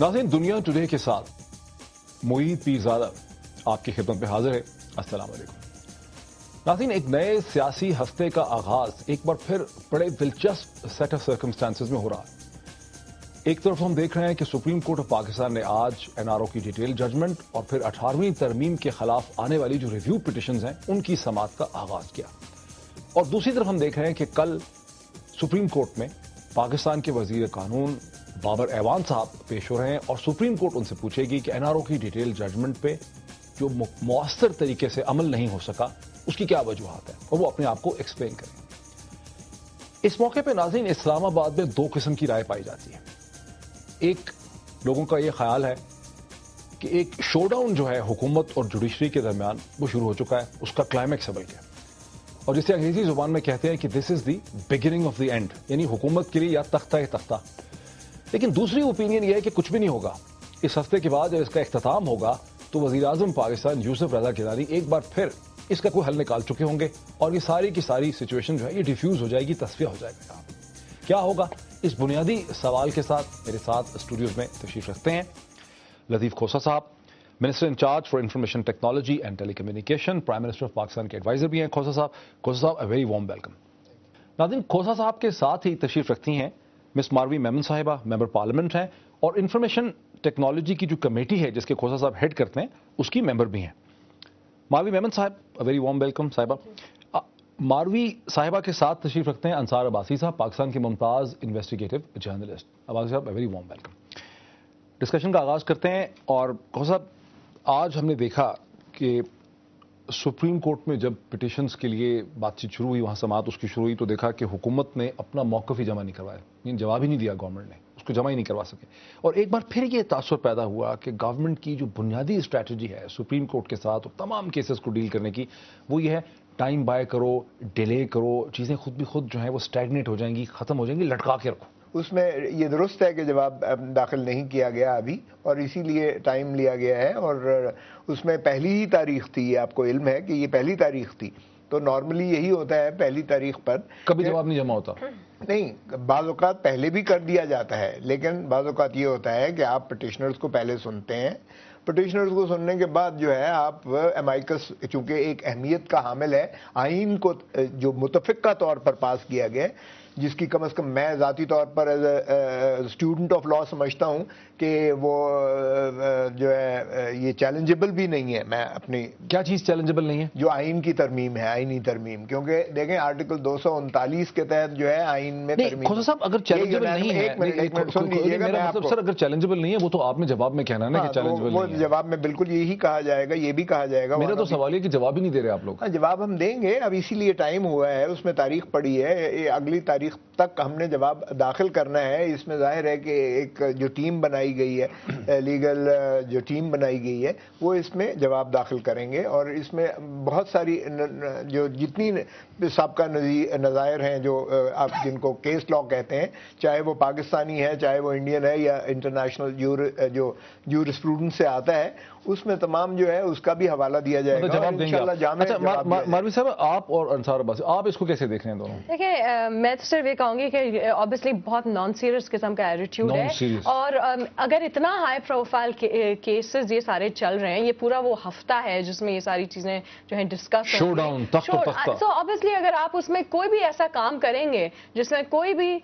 नाज़रीन, दुनिया टुडे के साथ मोईद पीरज़ादा आपकी खिदमत में हाजिर है। अस्सलाम वालेकुम। नाज़रीन, एक नए सियासी हफ्ते का आगाज एक बार फिर बड़े दिलचस्प सेट ऑफ सर्कमस्टांसेस में हो रहा है। एक तरफ हम देख रहे हैं कि सुप्रीम कोर्ट ऑफ पाकिस्तान ने आज एनआरओ की डिटेल जजमेंट और फिर 18वीं तरमीम के खिलाफ आने वाली जो रिव्यू पिटिशंस हैं उनकी समाअत का आगाज किया, और दूसरी तरफ हम देख रहे हैं कि कल सुप्रीम कोर्ट में पाकिस्तान के वजीर कानून बाबर ऐवान साहब पेश हो रहे हैं और सुप्रीम कोर्ट उनसे पूछेगी कि एनआरओ की डिटेल जजमेंट पे जो मौसर तरीके से अमल नहीं हो सका उसकी क्या वजूहात है, और वो अपने आप को एक्सप्लेन करें। इस मौके पर नाज़रीन, इस्लामाबाद में दो किस्म की राय पाई जाती है। एक लोगों का यह ख्याल है कि एक शोडाउन जो है हुकूमत और जुडिशरी के दरमियान वो शुरू हो चुका है, उसका क्लाइमैक्स है बल्कि, और जिसे अंग्रेजी जुबान में कहते हैं कि this is the beginning of the end, यानी हुकूमत के लिए या तख्ता है तख्ता। लेकिन दूसरी ओपिनियन यह है कि कुछ भी नहीं होगा। इस हफ्ते के बाद जब इसका इख्तिताम होगा तो वजीर आजम पाकिस्तान यूसुफ रजा गिलानी एक बार फिर इसका कोई हल निकाल चुके होंगे और ये सारी की सारी सिचुएशन जो है ये डिफ्यूज हो जाएगी, तस्फिया हो जाएगा। क्या होगा, इस बुनियादी सवाल के साथ मेरे साथ स्टूडियोज में तशरीफ रखते हैं लतीफ खोसा साहब, minister in charge for information technology and telecommunication, prime minister of Pakistan के एडवाइजर भी हैं खोसा साहब, अ वेरी वार्म वेलकम। नाज़रीन, खोसा साहब के साथ ही तशरीफ रखती हैं मिस मारवी मेमन साहिबा, मेंबर पार्लियामेंट हैं और इंफॉर्मेशन टेक्नोलॉजी की जो कमेटी है जिसके खोसा साहब हेड करते हैं उसकी मेंबर भी हैं। मारवी मेमन साहब, अ वेरी वार्म वेलकम साहिबा। मारवी साहिबा के साथ तशरीफ रखते हैं अंसार अब्बासी साहब, पाकिस्तान के मुमताज इन्वेस्टिगेटिव जर्नलिस्ट। अब्बासी साहब, a very warm welcome. Discussion का आगाज करते हैं। और खोसा साहब, आज हमने देखा कि सुप्रीम कोर्ट में जब पिटिशंस के लिए बातचीत शुरू हुई, वहां समाअत उसकी शुरू हुई, तो देखा कि हुकूमत ने अपना मौक़िफ़ ही जमा नहीं करवाया, जवाब ही नहीं दिया, गवर्नमेंट ने उसको जमा ही नहीं करवा सके। और एक बार फिर ये तासुर पैदा हुआ कि गवर्नमेंट की जो बुनियादी स्ट्रैटेजी है सुप्रीम कोर्ट के साथ और तमाम केसेस को डील करने की, वो ये है टाइम बाय करो, डिले करो, चीज़ें खुद भी खुद जो है वो स्टैग्नेट हो जाएंगी, ख़त्म हो जाएंगी, लटका के रखो। उसमें ये दुरुस्त है कि जवाब दाखिल नहीं किया गया अभी, और इसीलिए टाइम लिया गया है। और उसमें पहली ही तारीख थी, ये आपको इल्म है कि ये पहली तारीख थी। तो नॉर्मली यही होता है पहली तारीख पर कभी जवाब नहीं जमा होता। नहीं, बाज़ औक़ात पहले भी कर दिया जाता है, लेकिन बाज़ औक़ात ये होता है कि आप पिटिशनर्स को पहले सुनते हैं, पिटिशनर्स को सुनने के बाद जो है आप एमाइकस, चूंकि एक अहमियत का हामिल है, आइन को जो मुतफ़िक़ा तौर पर पास किया गया, जिसकी कम से कम मैं ज़ाती तौर पर as a student of law समझता हूँ कि वो जो है ये चैलेंजेबल भी नहीं है। मैं अपनी क्या चीज़ चैलेंजेबल नहीं है? जो आइन की तरमीम है, आइनी तरमीम, क्योंकि देखें आर्टिकल 239 के तहत जो है आइन में तरमीम। खोसा साहब, अगर चैलेंजेबल नहीं है, एक मिनट सुन लीजिएगा, मेरा मतलब सर अगर चैलेंजेबल नहीं है वो तो आपने जवाब में कहना है ना कि चैलेंजेबल नहीं है। जवाब में बिल्कुल यही कहा जाएगा, ये भी कहा जाएगा। मेरा तो सवाल है कि जवाब ही नहीं दे रहे आप लोग। जवाब हम देंगे, अब इसीलिए टाइम हुआ है, उसमें तारीख पड़ी है, अगली तारीख तक हमने जवाब दाखिल करना है। इसमें जाहिर है कि एक जो टीम बनाई गई है, लीगल जो टीम बनाई गई है, वो इसमें जवाब दाखिल करेंगे। और इसमें बहुत सारी जो जितनी साबका नज़ायर हैं, जो आप जिनको केस लॉ कहते हैं, चाहे वो पाकिस्तानी है, चाहे वो इंडियन है, या इंटरनेशनल जो जूरिस्प्रूडेंस से आता है, उसमें तमाम जो है उसका भी हवाला दिया जाएगा। जवाब देंगे आप। अच्छा मारवी साहब, आप और अंसार अब्बासी, आप इसको कैसे देख रहे हैं दोनों? देखिए, मैं तो सिर्फ ये कहूंगी कि ऑब्वियसली बहुत नॉन सीरियस किस्म का एटीट्यूड है, और अगर इतना हाई प्रोफाइल केसेस ये सारे चल रहे हैं, ये पूरा वो हफ्ता है जिसमें ये सारी चीजें जो है डिस्कस शोडाउन, तो ऑब्वियसली अगर आप उसमें कोई भी ऐसा काम करेंगे जिसमें कोई भी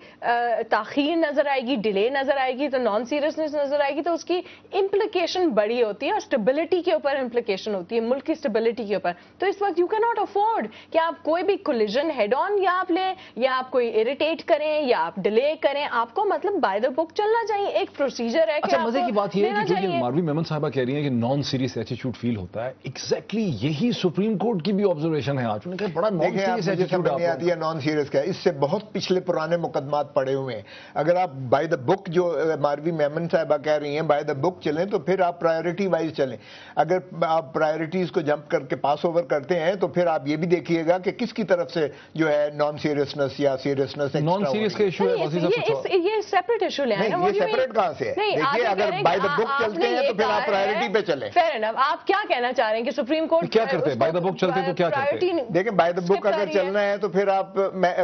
ताखीर नजर आएगी, डिले नजर आएगी, तो नॉन सीरियसनेस नजर आएगी, तो उसकी इम्प्लीकेशन बड़ी होती है और स्टेबिलिटी के ऊपर इम्प्लीकेशन होती है, मुल्क की स्टेबिलिटी के ऊपर। तो इस वक्त यू कैन नॉट अफोर्ड कि आप कोई भी कोलिजन हेड ऑन या आप लें, या आप कोई इरिटेट करें, या आप डिले करें। आपको मतलब बाय द बुक चलना चाहिए, एक प्रोसीजर है। अच्छा, मजे की बात यह है कि जो ये मारवी मेमन साहिबा कह रही हैं कि नॉन सीरियस एटीट्यूड फील होता है, एग्जैक्टली यही सुप्रीम कोर्ट की भी ऑब्जर्वेशन है आज। उन्होंने कहा बड़ा नॉन सीरियस एटीट्यूड नहीं आती है। नॉन सीरियस क्या है, इससे बहुत पिछले पुराने मुकदमात पड़े हुए हैं। अगर आप बाय द बुक, जो मारवी मेमन साहिबा कह रही हैं, बाय द बुक चलें, तो फिर आप प्रायोरिटी वाइज चलें। अगर आप प्रायोरिटीज को जंप करके पास ओवर करते हैं, तो फिर आप ये भी देखिएगा कि किसकी तरफ से जो है नॉन सीरियसनेस या सीरियस सीरियसनेस नॉन सीरियस का इशू है वासी साहब, ये सेपरेट इशू ले आए ना, ये सेपरेट कहां से है? देखिए अगर बाय द बुक चलते हैं तो फिर आप प्रायोरिटी पे चले। फेयर इनफ, आप क्या कहना चाह रहे हैं कि सुप्रीम कोर्ट क्या करते हैं? बाय द बुक चलते तो क्या करते हैं? देखिए बाय द बुक अगर चलना है तो फिर आप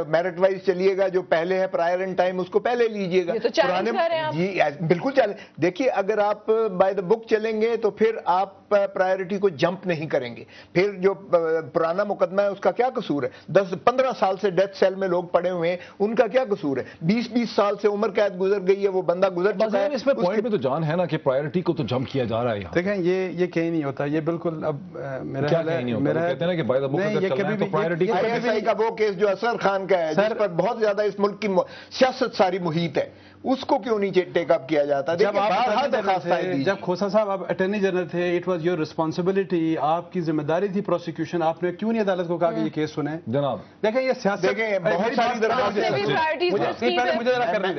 मेरिट वाइज चलिएगा, जो पहले है प्रायर इन टाइम उसको पहले लीजिएगा। तो चैलेंज कर रहे हैं आप। जी बिल्कुल चैलेंज। देखिए अगर आप बाय द बुक चलेंगे तो फिर आप प्रायोरिटी को जंप नहीं करेंगे। फिर जो पुराना मुकदमा है उसका क्या कसूर है? 10-15 साल से डेथ सेल में लोग पड़े हुए हैं, उनका क्या कसूर है? 20-20 साल से उम्र कैद गुजर गई है, वो बंदा गुजर चुका है। इसमें पॉइंट में तो जान है ना कि प्रायोरिटी को तो जंप किया जा रहा है यहाँ। देखें ये कहीं नहीं होता, ये बिल्कुल अब मेरा क्या कहीं नहीं होता? वो कहते हैं ना कि बाय द बुक अगर चलना है तो प्रायोरिटी। ISI का वो केस जो असर खान का है, जिस पर बहुत ज्यादा इस मुल्क की सियासत सारी मुहित है, उसको क्यों नहीं टेकअप किया जाता? जब खोसा साहब आप अटॉर्नी जनरल थे, इट वाज योर रिस्पांसिबिलिटी, आपकी जिम्मेदारी थी प्रोसिक्यूशन, आपने क्यों नहीं अदालत को कहा कि ये केस सुने? जनाब देखें ये सियासत, देखें बहुत सारी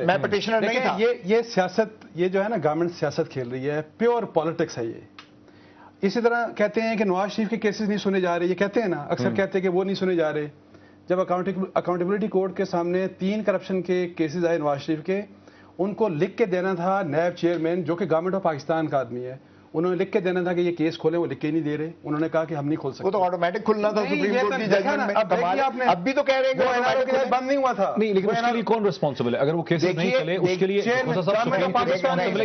मैं पिटिशनर नहीं था। ये सियासत, ये जो है ना गवर्नमेंट सियासत खेल रही है, प्योर पॉलिटिक्स है ये। इसी तरह कहते हैं कि नवाज शरीफ के केसेस नहीं सुने जा रहे, ये कहते हैं ना, अक्सर कहते हैं कि वो नहीं सुने जा रहे। जब अकाउंटेबिलिटी कोर्ट के सामने 3 करप्शन के केसेस आए नवाज शरीफ के, उनको लिख के देना था नैब चेयरमैन, जो कि गवर्नमेंट ऑफ पाकिस्तान का आदमी है, उन्होंने लिख के देना था कि ये केस खोले, वो लिख के नहीं दे रहे। उन्होंने कहा कि हम नहीं खोल सकते। वो तो ऑटोमेटिक खुलना था सुप्रीम कोर्ट की जजमेंट में। अब भी तो कह रहे हैं कि बंद नहीं हुआ था। नहीं, लेकिन उसके लिए कौन रिस्पॉन्सिबल है? अगर वो केसेस नहीं चले उसके लिए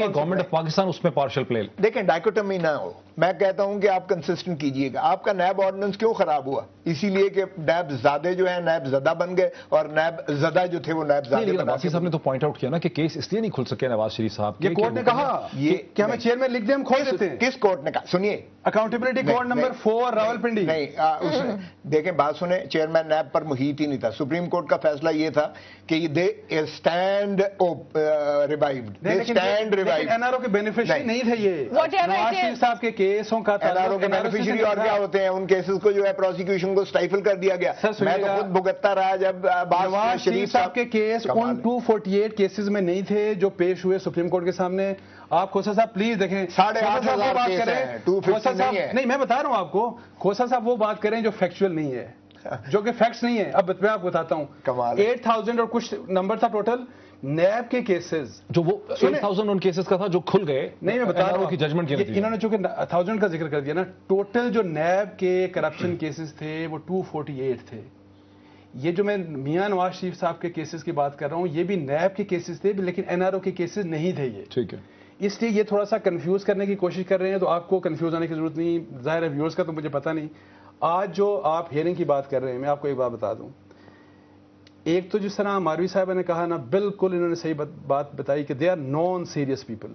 गवर्नमेंट ऑफ पाकिस्तान उसमें पार्शियल प्ले। देखें डाइकोटमी ना हो, मैं कहता हूं कि आप कंसिस्टेंट कीजिएगा। आपका नैब ऑर्डिनेंस क्यों खराब हुआ? इसीलिए कि नैब ज़ादे जो है नैब ज़दा बन गए और नैब ज़दा जो थे वो नैब ज़ादे। वासी साहब ने तो पॉइंट आउट किया ना कि केस इसलिए नहीं खुल सके नवाज शरीफ साहब के। ये कोर्ट ने कहा ये क्या हमें चेयरमैन लिख दे, हम खोल देते हैं। किस कोर्ट ने कहा? सुनिए, अकाउंटेबिलिटी कोर्ट नंबर 4 रावलपिंडी। नहीं देखें बात सुने, चेयरमैन नैब पर मुहित ही नहीं था। सुप्रीम कोर्ट का फैसला ये था कि दे स्टैंड रिवाइव्ड, एनआरओ के बेनिफिशियरी नहीं थे ये। नवाज शरीफ साहब के केसों का एनआरओ के बेनिफिशियरी और क्या होते हैं? उन केसेस को जो है प्रोसिक्यूशन को स्टाइफल कर दिया गया। मैं तो खुद भुगतता रहा जब नवाज शरीफ साहब के केस उन 248 केसेस में नहीं थे जो पेश हुए सुप्रीम कोर्ट के सामने। आप खोसा साहब प्लीज देखें, 8,500 बात केस करें, 250 नहीं है। नहीं मैं बता रहा हूं आपको, खोसा साहब वो बात करें जो फैक्चुअल नहीं है, जो कि फैक्ट्स नहीं है। अब मैं आपको बताता हूं, 8,000 और कुछ नंबर था टोटल नैब के केसेस, जो वो 8,000 उन केसेस का था जो खुल गए। नहीं मैं बता रहा हूं की जजमेंट की इन्होंने चूंकि 1000 का जिक्र कर दिया ना, टोटल जो नैब के करप्शन केसेस थे वो 248 थे। ये जो मैं मियां नवाज शरीफ साहब के केसेस की बात कर रहा हूं, ये भी नैब के केसेस थे, लेकिन एनआरओ के केसेस नहीं थे ये। ठीक है, इसलिए ये थोड़ा सा कंफ्यूज करने की कोशिश कर रहे हैं, तो आपको कंफ्यूज आने की जरूरत नहीं। जाहिर है व्यूअर्स का तो मुझे पता नहीं। आज जो आप हियरिंग की बात कर रहे हैं, मैं आपको एक बात बता दूं, एक तो जिस तरह मारवी साहब ने कहा ना, बिल्कुल इन्होंने सही बात बताई कि they are non serious people.